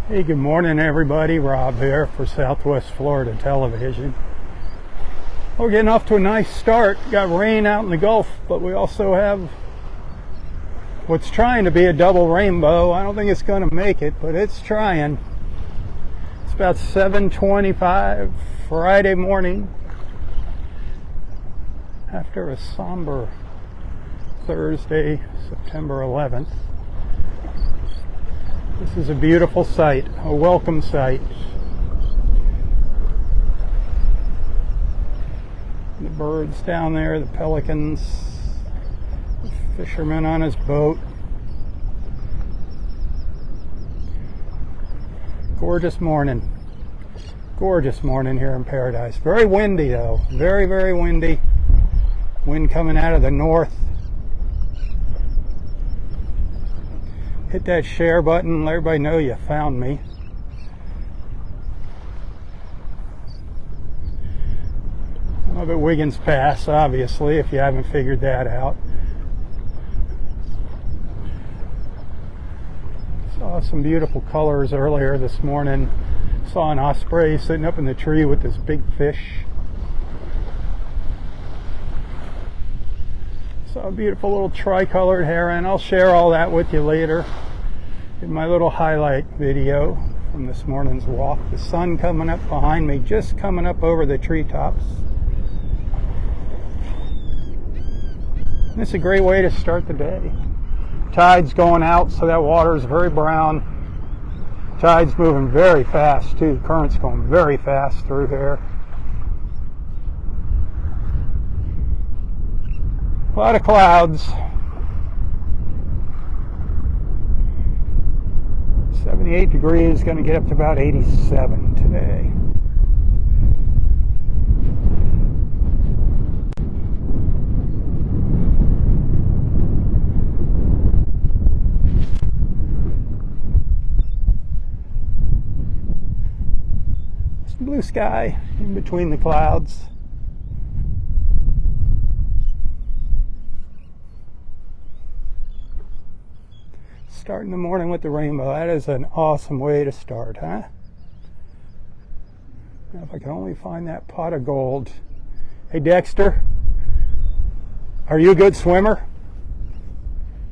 Hey, good morning everybody. Rob here for Southwest Florida Television. We're getting off to a nice start. Got rain out in the Gulf, but we also have what's trying to be a double rainbow. I don't think it's going to make it, but it's trying. It's about 7:25 Friday morning after a somber Thursday, September 11th. This is a beautiful sight, a welcome sight. The birds down there, the pelicans, the fisherman on his boat. Gorgeous morning. Gorgeous morning here in Paradise. Very windy though, very, very windy. Wind coming out of the north. Hit that share button, let everybody know you found me. I'm up at Wiggins Pass, obviously, if you haven't figured that out. Saw some beautiful colors earlier this morning. Saw an osprey sitting up in the tree with this big fish. Saw a beautiful little tricolored heron. I'll share all that with you later in my little highlight video from this morning's walk. The sun coming up behind me, just coming up over the treetops. It's a great way to start the day. Tide's going out, so that water is very brown. Tide's moving very fast too. The current's going very fast through here. A lot of clouds. 78 degrees, going to get up to about 87 today. Some blue sky in between the clouds. Starting the morning with the rainbow. That is an awesome way to start, huh? Now if I can only find that pot of gold. Hey Dexter, are you a good swimmer?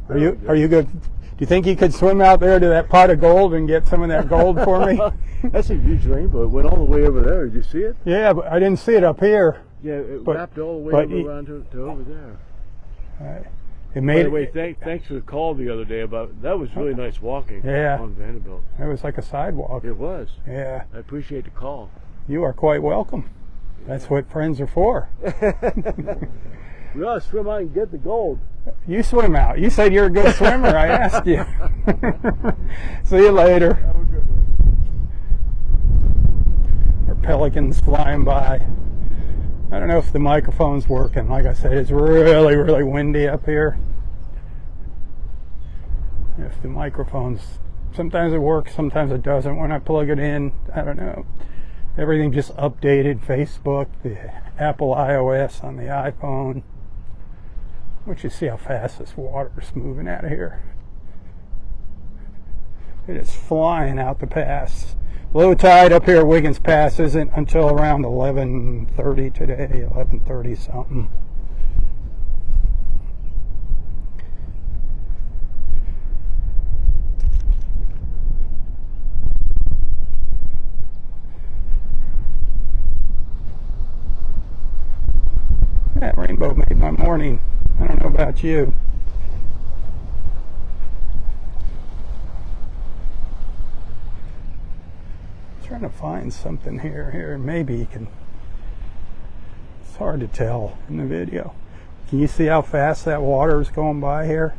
Are you good? Do you think you could swim out there to that pot of gold and get some of that gold for me? That's a huge rainbow. It went all the way over there. Did you see it? Yeah, but I didn't see it up here. Yeah, it wrapped all the way around to over there. It made. By the way, thanks for the call the other day about that. Was really nice walking. Yeah. On Vanderbilt. It was like a sidewalk. It was. Yeah. I appreciate the call. You are quite welcome. Yeah. That's what friends are for. We ought to swim out and get the gold. You swim out. You said you're a good swimmer. I asked you. See you later. Have a good one. Our pelicans flying by. I don't know if the microphone's working. Like I said, it's really, really windy up here. If the microphone's, sometimes it works, sometimes it doesn't. When I plug it in, I don't know. Everything just updated. Facebook, the Apple iOS on the iPhone. I want you to see how fast this water's moving out of here. It is flying out the pass. Low tide up here at Wiggins Pass isn't until around 11:30 today, 11:30 something. That rainbow made my morning. I don't know about you. Trying to find something here. Maybe you can. It's hard to tell in the video. Can you see how fast that water is going by here?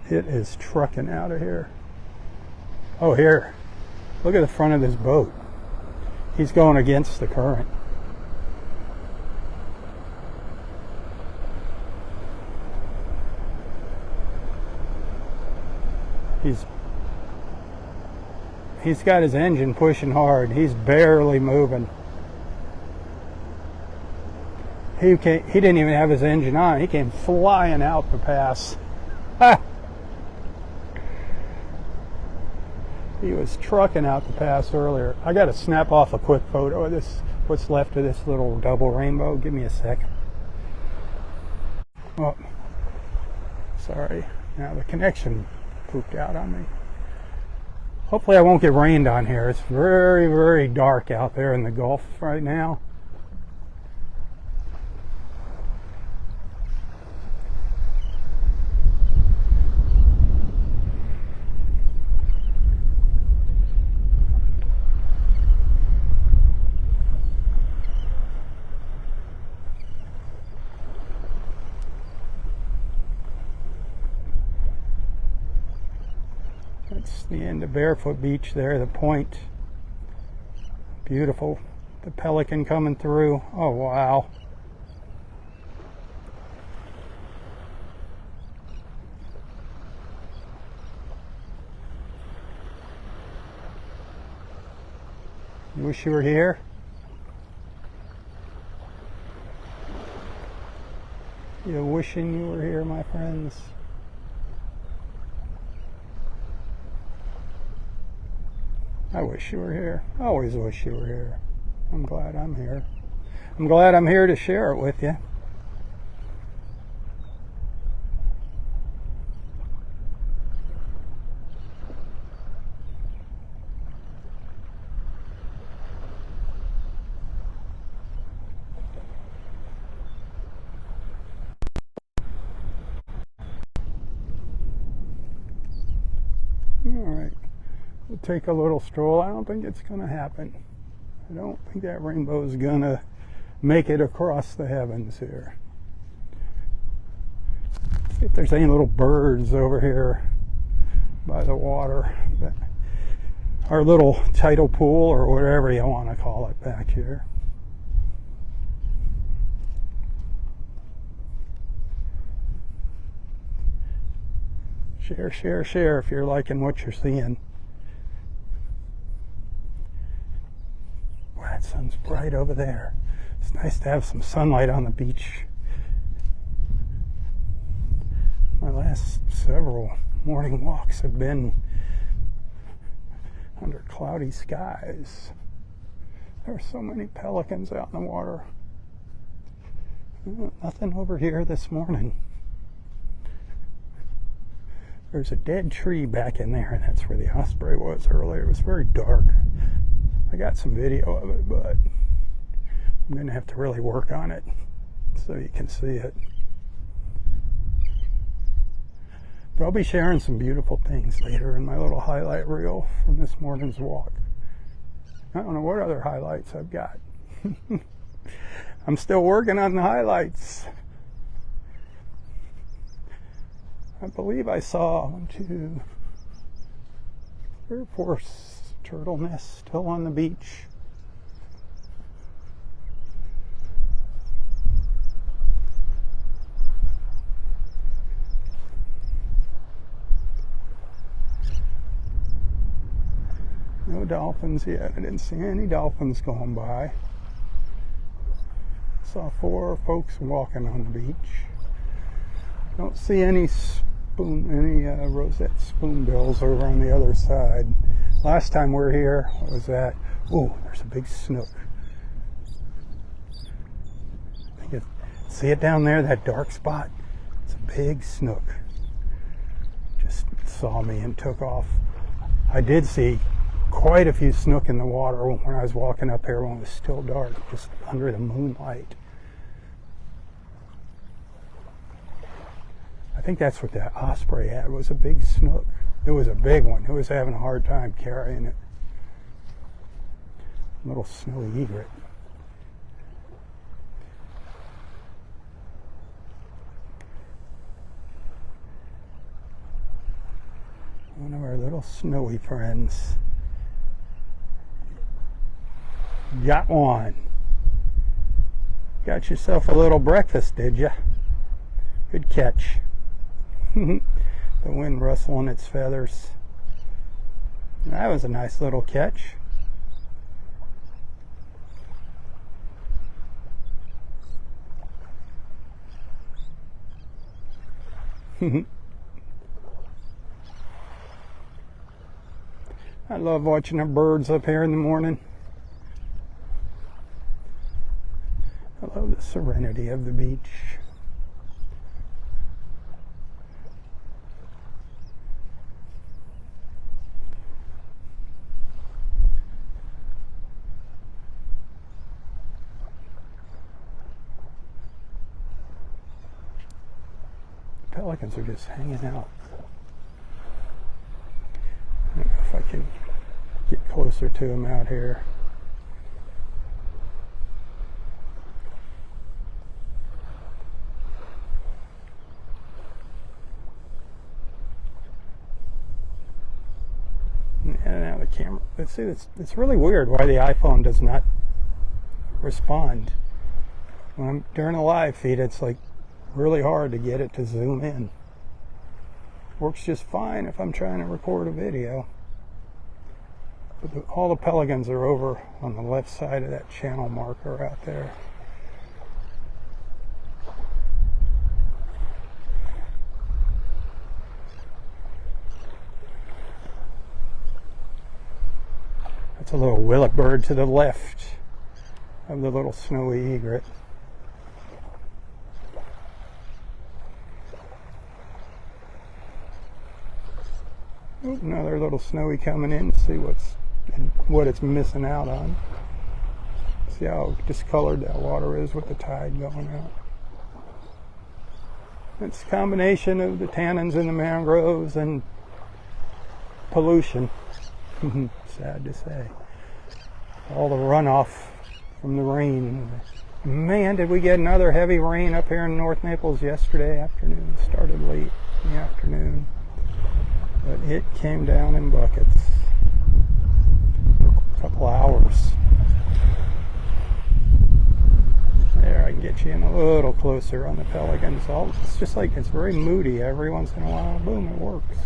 It is trucking out of here. Oh, here. Look at the front of this boat. He's going against the current. He's got his engine pushing hard. He's barely moving. He didn't even have his engine on. He came flying out the pass. Ah, He was trucking out the pass earlier. I got to snap off a quick photo of this, what's left of this little double rainbow. Give me a sec. Oh, sorry. Now the connection pooped out on me. Hopefully I won't get rained on here. It's very, very dark out there in the Gulf right now. That's the end of Barefoot Beach there, the point. Beautiful. The Pelican coming through. Oh, wow. You wish you were here? You wishing you were here, my friends? I wish you were here. I always wish you were here. I'm glad I'm here. I'm glad I'm here to share it with you. All right. We'll take a little stroll. I don't think it's going to happen. I don't think that rainbow is going to make it across the heavens here. See if there's any little birds over here by the water. Our little tidal pool, or whatever you want to call it back here. Share, share, share if you're liking what you're seeing. Boy, that sun's bright over there. It's nice to have some sunlight on the beach. My last several morning walks have been under cloudy skies. There are so many pelicans out in the water. Nothing over here this morning. There's a dead tree back in there, and that's where the osprey was earlier. It was very dark. I got some video of it, but I'm going to have to really work on it so you can see it. But I'll be sharing some beautiful things later in my little highlight reel from this morning's walk. I don't know what other highlights I've got. I'm still working on the highlights. I believe I saw 1, 2, 3 or 4 turtle nests still on the beach. No dolphins yet. I didn't see any dolphins going by. Saw 4 folks walking on the beach. Don't see any rosette spoonbills over on the other side. Last time we were here, what was that? Oh, there's a big snook. See it down there, that dark spot? It's a big snook. Just saw me and took off. I did see quite a few snook in the water when I was walking up here when it was still dark, just under the moonlight. I think that's what that osprey had, was a big snook. It was a big one. It was having a hard time carrying it. Little snowy egret. One of our little snowy friends. Got one. Got yourself a little breakfast, did ya? Good catch. The wind rustling its feathers. That was a nice little catch. I love watching the birds up here in the morning. I love the serenity of the beach. The pelicans are just hanging out. I don't know if I can get closer to them out here. And now the camera. Let's see, it's really weird why the iPhone does not respond. When I'm during a live feed, it's like really hard to get it to zoom in. Works just fine if I'm trying to record a video. But all the pelicans are over on the left side of that channel marker out there. That's a little willet bird to the left of the little snowy egret. Oh, another little snowy coming in to see what it's missing out on. See how discolored that water is with the tide going out. It's a combination of the tannins in the mangroves and pollution. Sad to say. All the runoff from the rain. Man, did we get another heavy rain up here in North Naples yesterday afternoon. It started late in the afternoon. But it came down in buckets. A couple hours. There, I can get you in a little closer on the pelicans. It's just like it's very moody every once in a while. Boom, it works.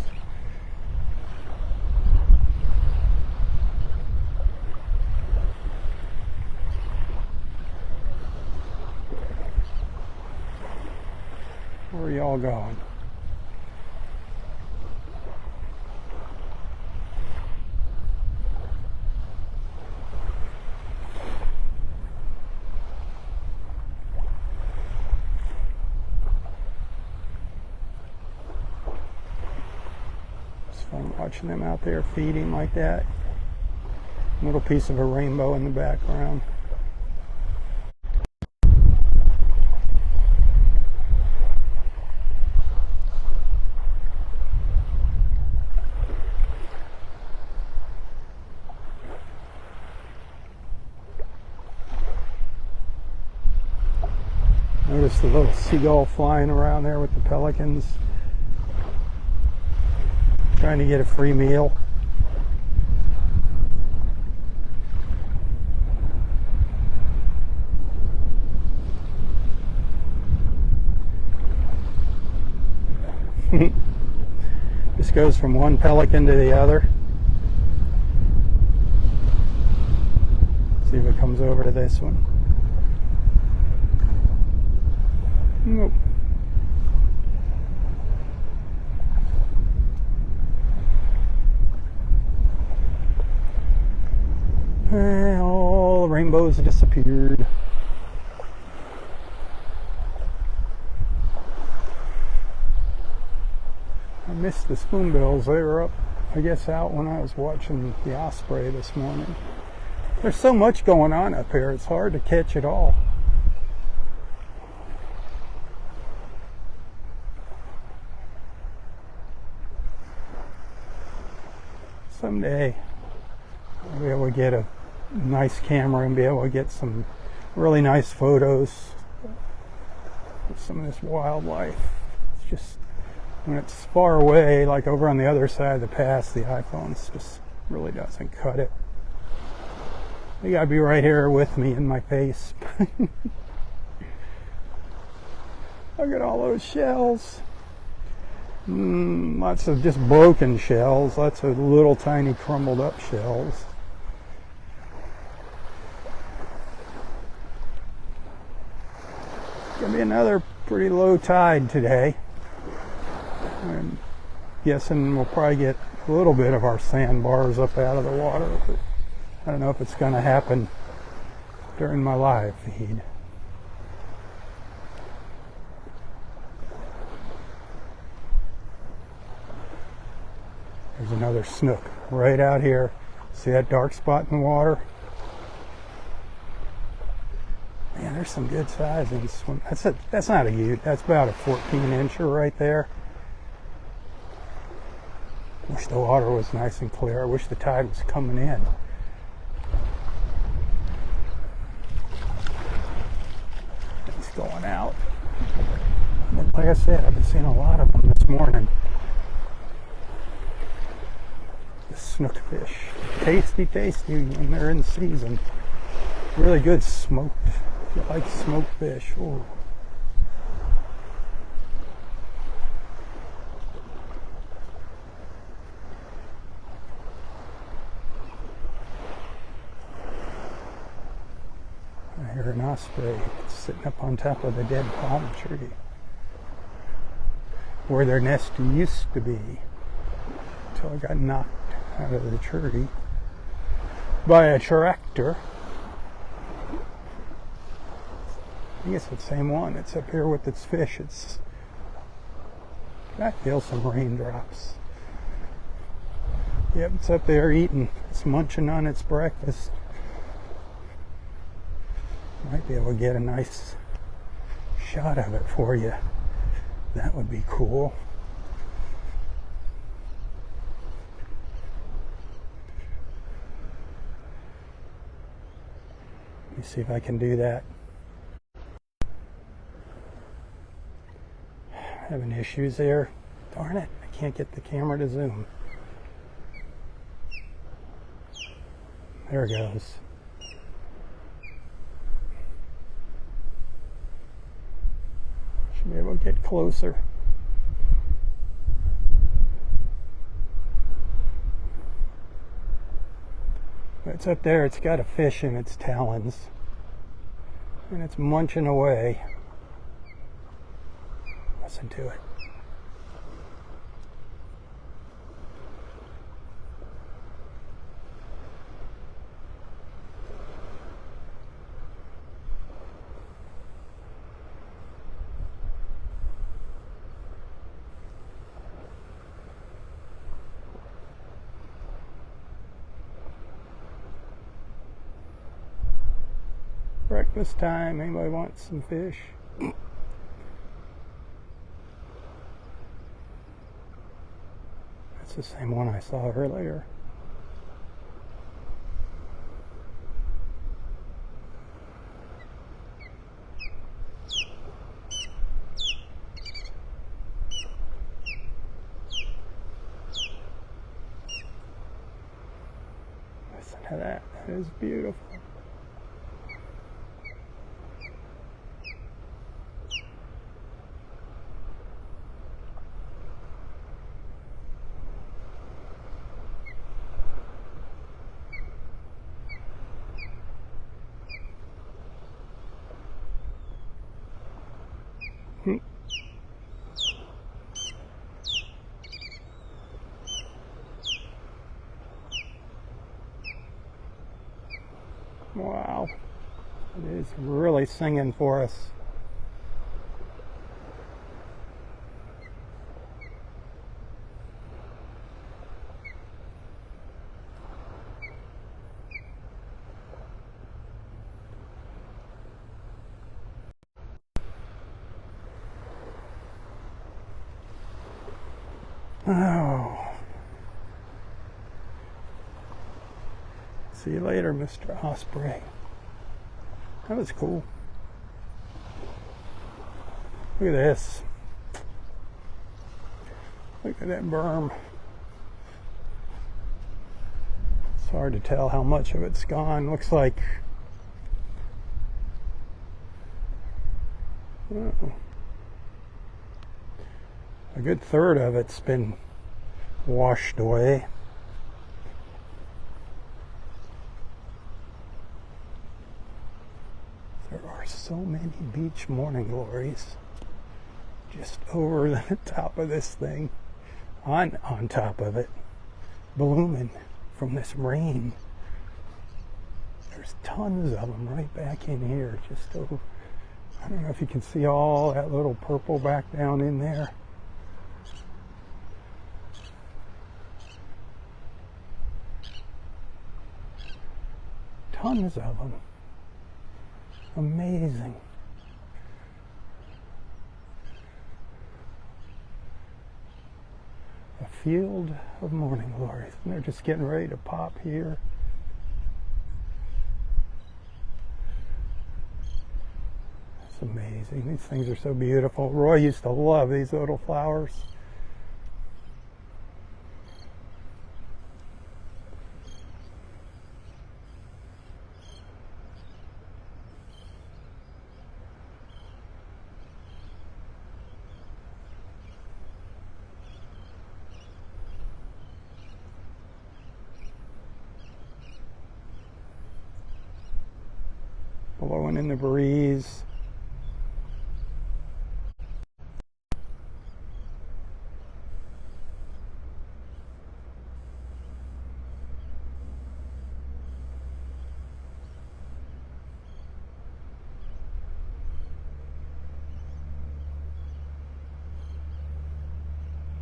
Where are y'all going? It's fun watching them out there feeding like that. Little piece of a rainbow in the background. Notice the little seagull flying around there with the pelicans. Trying to get a free meal. This goes from one pelican to the other. See if it comes over to this one. Nope. All the rainbows disappeared. I missed the spoonbills. They were up, I guess, out when I was watching the osprey this morning. There's so much going on up here, it's hard to catch it all. Someday I'll be able to get a nice camera and be able to get some really nice photos of some of this wildlife. It's just when it's far away, like over on the other side of the pass, the iPhone just really doesn't cut it. You gotta be right here with me in my face. Look at all those shells. Lots of just broken shells, lots of little tiny crumbled up shells. It's gonna be another pretty low tide today. And Guessing we'll probably get a little bit of our sandbars up out of the water, but I don't know if it's going to happen during my live feed. There's another snook right out here. See that dark spot in the water? Man, there's some good size in swim. That's not a ute. That's about a 14-incher right there. Wish the water was nice and clear. I wish the tide was coming in. It's going out. But like I said, I've been seeing a lot of them this morning. The snook fish. Tasty, tasty when they're in season. Really good smoked. If you like smoked fish. Ooh. I hear an osprey sitting up on top of the dead palm tree where their nest used to be until it got knocked out of the tree by a tractor. I guess it's the same one. It's up here with its fish. I feel some raindrops. Yep, it's up there eating. It's munching on its breakfast. Might be able to get a nice shot of it for you. That would be cool. Let me see if I can do that. Having issues there. Darn it, I can't get the camera to zoom. There it goes. Should be able to get closer. It's up there, it's got a fish in its talons. And it's munching away. Listen to it. Breakfast time. Anybody want some fish? That's the same one I saw earlier. Listen to that. That is beautiful. Wow, it is really singing for us. Oh. See you later, Mr. Osprey. That was cool. Look at this. Look at that berm. It's hard to tell how much of it's gone. Looks like a good third of it's been washed away. There are so many beach morning glories just over the top of this thing. on top of it, blooming from this rain. There's tons of them right back in here. Just over, I don't know if you can see all that little purple back down in there. Tons of them. Amazing. A field of morning glories. And they're just getting ready to pop here. It's amazing. These things are so beautiful. Roy used to love these little flowers. Blowing in the breeze.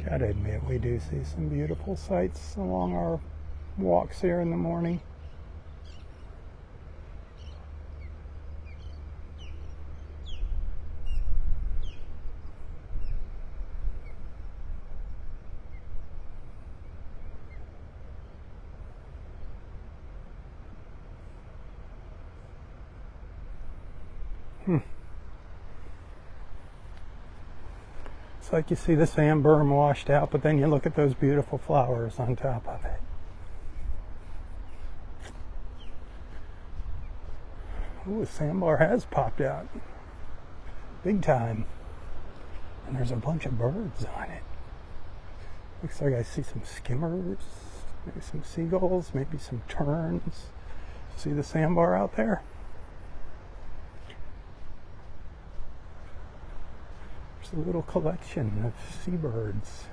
Gotta admit, we do see some beautiful sights along our walks here in the morning. It's like you see the sand berm washed out, but then you look at those beautiful flowers on top of it. Ooh, the sandbar has popped out. Big time. And there's a bunch of birds on it. Looks like I see some skimmers, maybe some seagulls, maybe some terns. See the sandbar out there? There's a little collection of seabirds.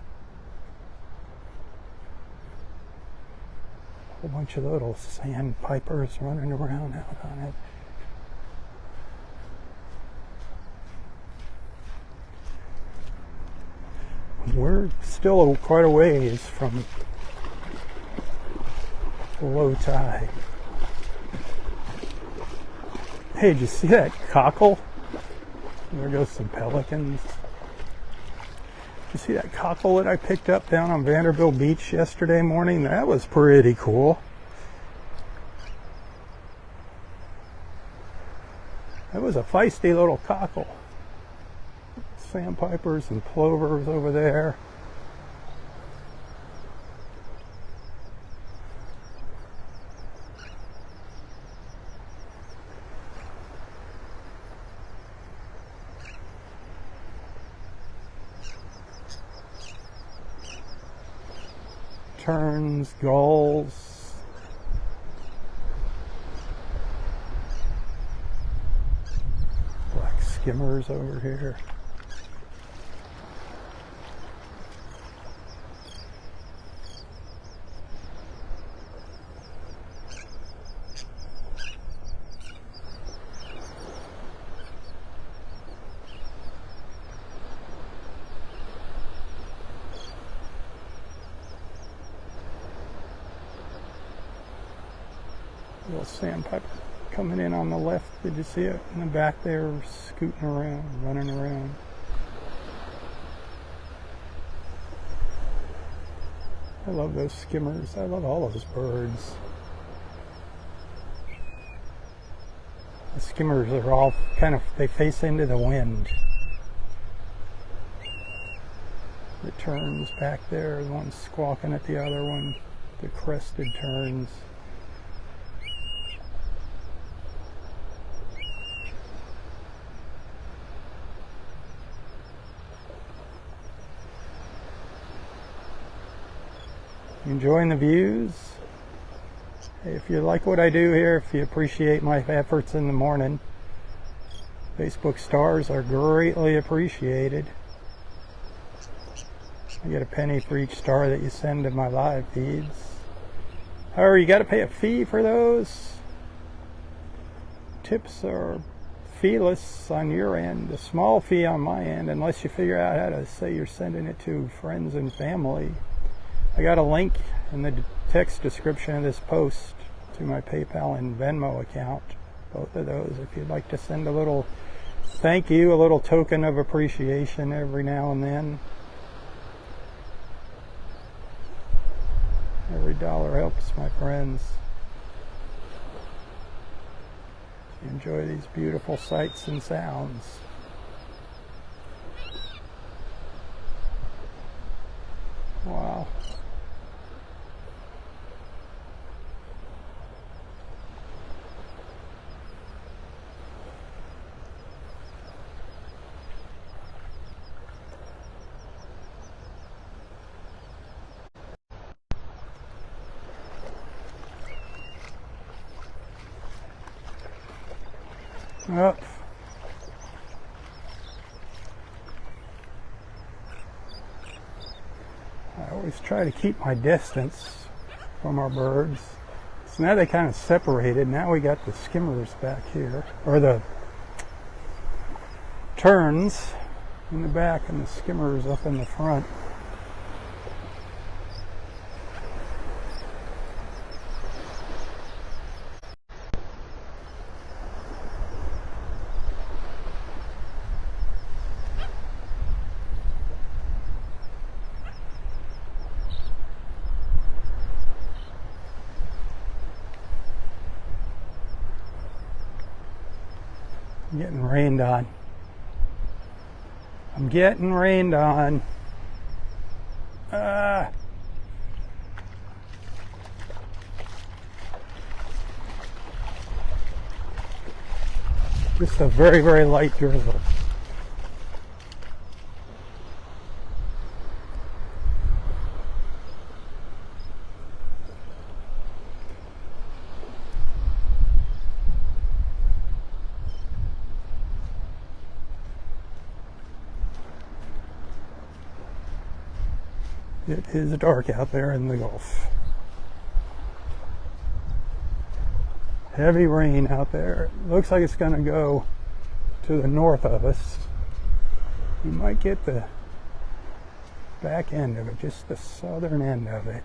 A whole bunch of little sandpipers running around out on it. We're still quite a ways from low tide. Hey, did you see that cockle? There goes some pelicans. You see that cockle that I picked up down on Vanderbilt Beach yesterday morning? That was pretty cool. That was a feisty little cockle. Sandpipers and plovers over there. Terns, gulls, black skimmers over here. Little sandpiper coming in on the left. Did you see it? In the back there, scooting around, running around. I love those skimmers. I love all those birds. The skimmers are all kind of, they face into the wind. The terns back there, the one squawking at the other one, the crested terns. Enjoying the views. Hey, if you like what I do here, if you appreciate my efforts in the morning, Facebook stars are greatly appreciated. I get a penny for each star that you send to my live feeds. However, you got to pay a fee for those. Tips are feeless on your end, a small fee on my end, unless you figure out how to say you're sending it to friends and family. I got a link in the text description of this post to my PayPal and Venmo account, both of those, if you'd like to send a little thank you, a little token of appreciation every now and then. Every dollar helps, my friends. Enjoy these beautiful sights and sounds. Wow. Up. I always try to keep my distance from our birds. So now they kind of separated. Now we got the skimmers back here, or the terns in the back and the skimmers up in the front. I'm getting rained on. I'm getting rained on. Just a very, very light drizzle. It is dark out there in the Gulf. Heavy rain out there. Looks like it's going to go to the north of us. You might get the back end of it, just the southern end of it.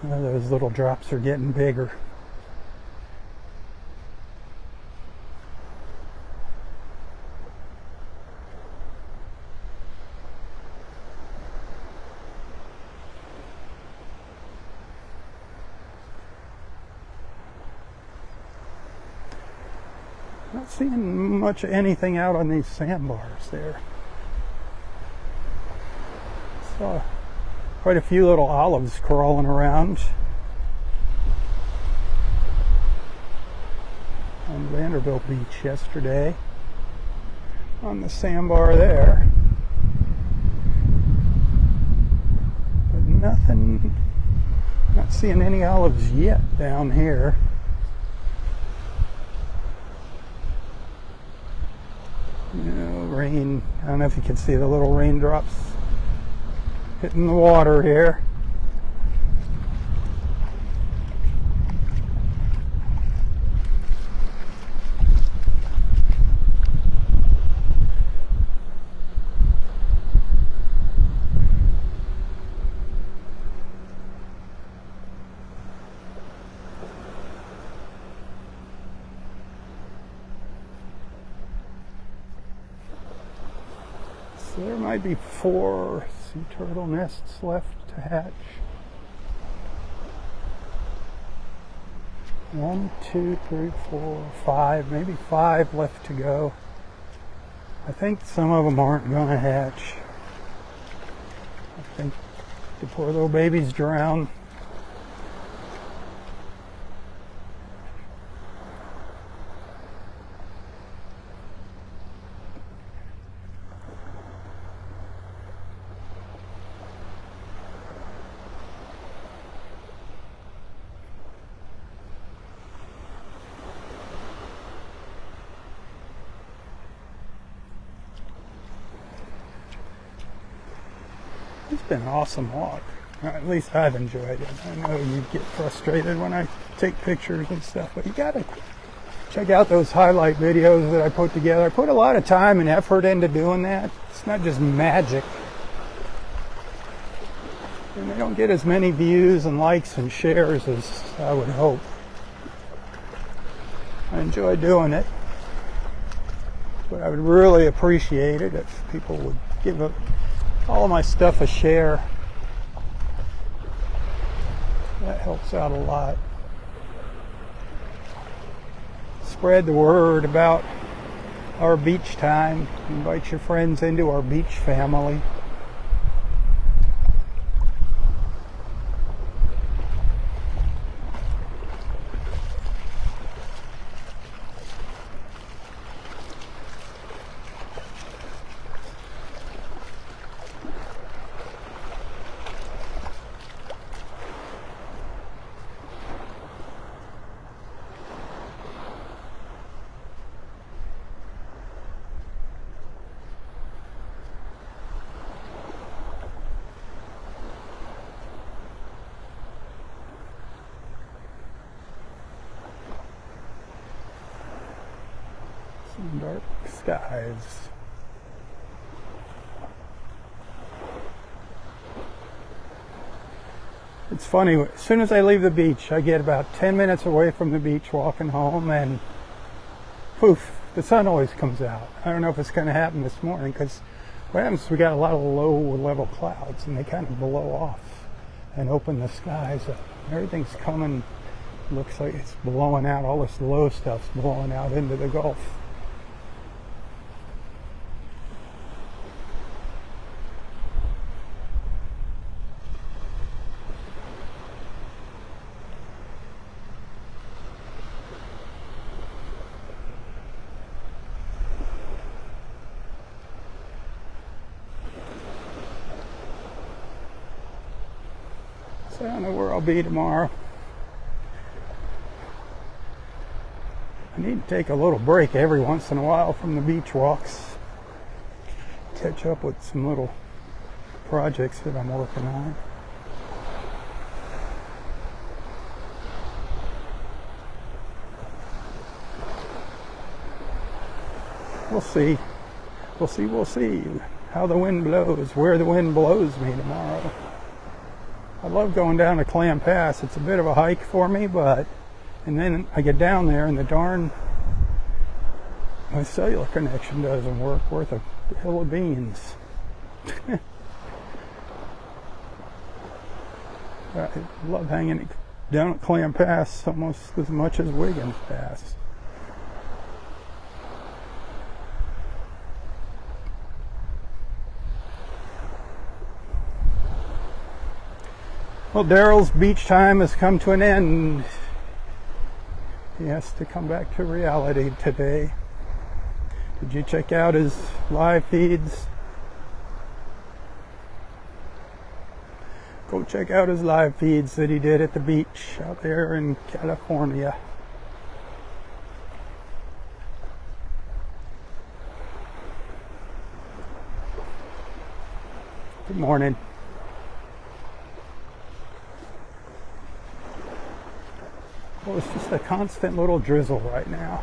Those little drops are getting bigger. Not seeing much of anything out on these sandbars there. Saw quite a few little olives crawling around on Vanderbilt Beach yesterday on the sandbar there. But nothing, not seeing any olives yet down here. You know, rain, I don't know if you can see the little raindrops hitting the water here. So there might be 4 sea turtle nests left to hatch. 1, 2, 3, 4, 5, maybe 5 left to go. I think some of them aren't going to hatch. I think the poor little babies drown. It's been an awesome walk. At least I've enjoyed it. I know you get frustrated when I take pictures and stuff, but you gotta check out those highlight videos that I put together. I put a lot of time and effort into doing that. It's not just magic. And they don't get as many views and likes and shares as I would hope. I enjoy doing it, but I would really appreciate it if people would give all of my stuff a share. That helps out a lot. Spread the word about our beach time. Invite your friends into our beach family. Dark skies. It's funny, as soon as I leave the beach, I get about 10 minutes away from the beach walking home, and poof, the sun always comes out. I don't know if it's going to happen this morning, because what happens is we got a lot of low level clouds, and they kind of blow off and open the skies up. Everything's coming, looks like it's blowing out, all this low stuff's blowing out into the Gulf. I don't know where I'll be tomorrow. I need to take a little break every once in a while from the beach walks. Catch up with some little projects that I'm working on. We'll see. We'll see how the wind blows, where the wind blows me tomorrow. I love going down to Clam Pass. It's a bit of a hike for me, and then I get down there and my cellular connection doesn't work worth a hill of beans. I love hanging down at Clam Pass almost as much as Wiggins Pass. Well, Daryl's beach time has come to an end. He has to come back to reality today. Did you check out his live feeds? Go check out his live feeds that he did at the beach out there in California. Good morning. Well, it's just a constant little drizzle right now.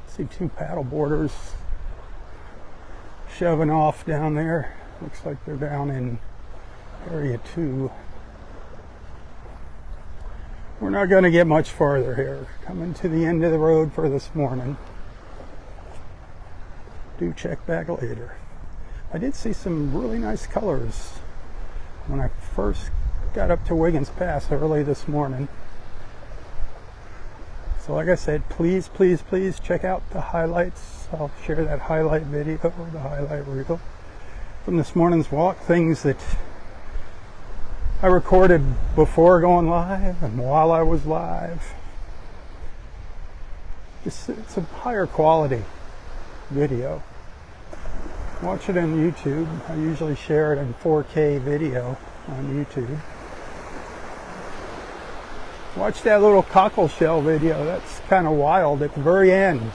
See two paddle boarders shoving off down there. Looks like they're down in area 2. We're not going to get much farther here. Coming to the end of the road for this morning. Do check back later. I did see some really nice colors when I first got up to Wiggins Pass early this morning. So like I said, please check out the highlights. I'll share that highlight video or the highlight reel from this morning's walk. Things that I recorded before going live and while I was live. It's a higher quality video. Watch it on YouTube. I usually share it in 4K video. on YouTube. Watch that little cockle shell video. That's kind of wild at the very end.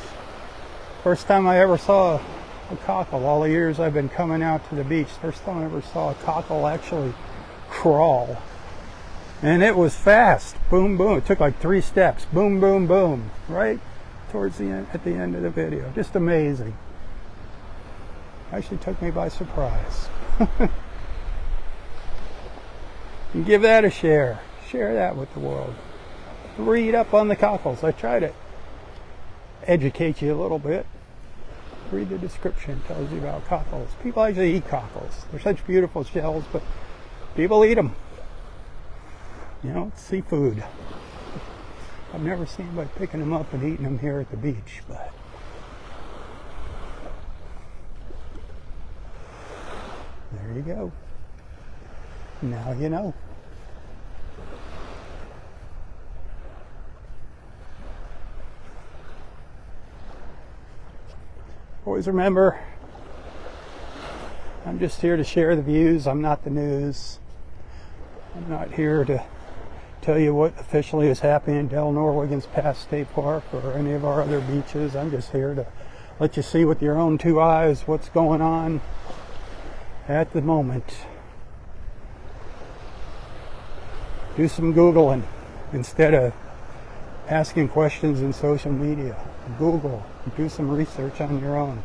First time I ever saw a cockle. All the years I've been coming out to the beach, first time I ever saw a cockle actually crawl. And it was fast. Boom, boom. It took like 3 steps. Boom, boom, boom. Right towards the end, at the end of the video. Just amazing. Actually took me by surprise. And give that a share. Share that with the world. Read up on the cockles. I try to educate you a little bit. Read the description. It tells you about cockles. People actually eat cockles. They're such beautiful shells, but people eat them. You know, it's seafood. I've never seen anybody picking them up and eating them here at the beach, but there you go. Now you know. Always remember, I'm just here to share the views. I'm not the news. I'm not here to tell you what officially is happening in Delnor-Wiggins Pass State Park or any of our other beaches. I'm just here to let you see with your own 2 eyes what's going on at the moment. Do some Googling instead of asking questions in social media. Google, do some research on your own.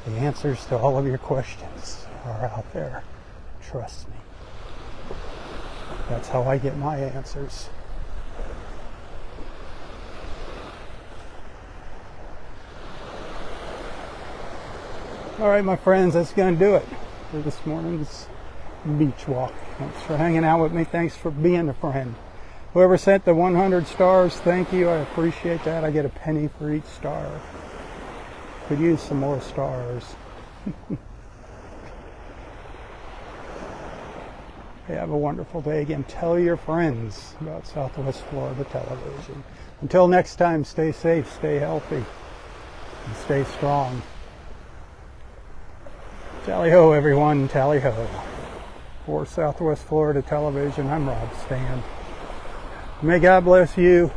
The answers to all of your questions are out there. Trust me. That's how I get my answers. All right, my friends, that's going to do it for this morning's beach walk. Thanks for hanging out with me. Thanks for being a friend. Whoever sent the 100 stars, thank you. I appreciate that. I get a penny for each star. Could use some more stars. Hey, have a wonderful day. Again, tell your friends about Southwest Florida Television. Until next time, stay safe, stay healthy, and stay strong. Tally-ho, everyone. Tally-ho. For Southwest Florida Television, I'm Robb Stan. May God bless you,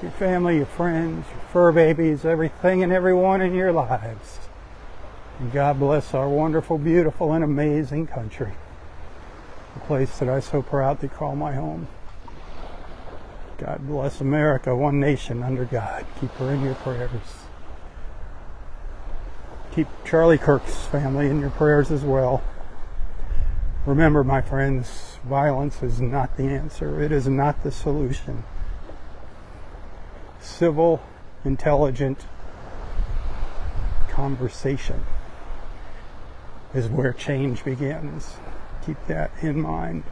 your family, your friends, your fur babies, everything and everyone in your lives. And God bless our wonderful, beautiful, and amazing country. The place that I so proudly call my home. God bless America, one nation under God. Keep her in your prayers. Keep Charlie Kirk's family in your prayers as well. Remember, my friends, violence is not the answer. It is not the solution. Civil, intelligent conversation is where change begins. Keep that in mind.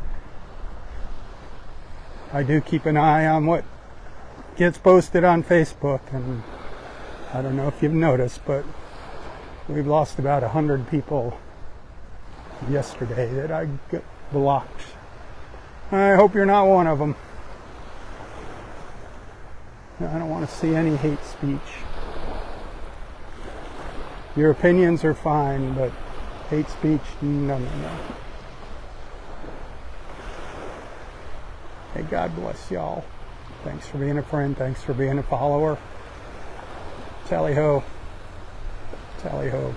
I do keep an eye on what gets posted on Facebook, and I don't know if you've noticed, but we've lost about 100 people yesterday that I got blocked. I hope you're not one of them. I don't want to see any hate speech. Your opinions are fine, but hate speech, no, no, no. Hey, God bless y'all. Thanks for being a friend. Thanks for being a follower. Tally-ho. Tally-ho.